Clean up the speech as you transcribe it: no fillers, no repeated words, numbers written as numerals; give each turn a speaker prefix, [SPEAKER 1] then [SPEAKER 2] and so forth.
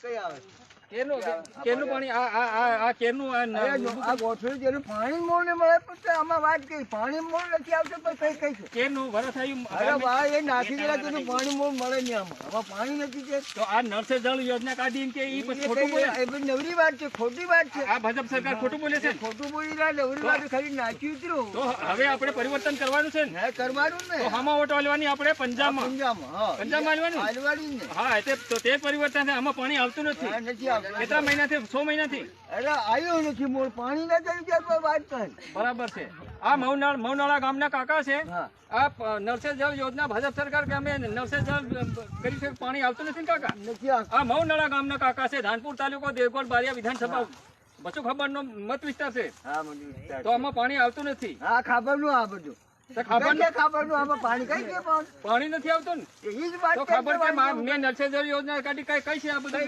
[SPEAKER 1] કઈ આવે
[SPEAKER 2] કેરનું પાણી આ કેરનું
[SPEAKER 1] આ ગોઠવી જેનું પાણી મૂળ ને મળે પણ આમાં વાત કઈ પાણી મૂળ નથી આવતું પણ કઈ છે
[SPEAKER 2] કેરનું વરસ થયું
[SPEAKER 1] અરે ભાઈ એ નાખી દેલા તો પાણી મૂળ મળે નહીં આમાં પાણી નથી છે
[SPEAKER 2] તો આ નળ સે જળ યોજના કાઢી કે ઈ પછી ખોટું બોલે
[SPEAKER 1] એ બધી નવરી વાત છે ખોટી વાત છે
[SPEAKER 2] આ ભાજપ સરકાર ખોટું બોલે છે
[SPEAKER 1] ખોટું બોલી રહ્યા નવરી વાત ખાલી નાખી ઉતરું
[SPEAKER 2] તો હવે આપણે પરિવર્તન કરવાનું છે ને
[SPEAKER 1] કરવાનું ને
[SPEAKER 2] તો આમાં વોટ આલવાની આપણે પંજાબમાં પંજાબમાં આલવાની હા તો તે પરિવર્તન છે આમાં પાણી આવતું નથી
[SPEAKER 1] નથી આવતું
[SPEAKER 2] કેટલા મહિનાથી 6 મહિનાથી
[SPEAKER 1] એટલે આવ્યું નથી મૂળ પાણી નથી ત્યારે વાત કરી
[SPEAKER 2] બરાબર છે આ મૌનાળા ગામના કાકા છે આ નળ સે જળ યોજના ભાજપ સરકાર કે અમે નળ સે જળ કરી છે પાણી આવતું નથી ને કાકા
[SPEAKER 1] નથી આવતું
[SPEAKER 2] આ મૌનાળા ગામના કાકા છે ધાનપુર તાલુકો દેવગઢ બારિયા વિધાનસભા બચો ખબર નો મત વિસ્તાર છે તો આમાં પાણી આવતું નથી
[SPEAKER 1] હા ખબર નું આ બધું ખબર નું આમાં પાણી કઈ છે
[SPEAKER 2] પાણી નથી આવતું ને
[SPEAKER 1] એ જ વાત
[SPEAKER 2] તો ખબર કે મેં નળ સે જળ યોજના કાઢી કઈ છે આ બધું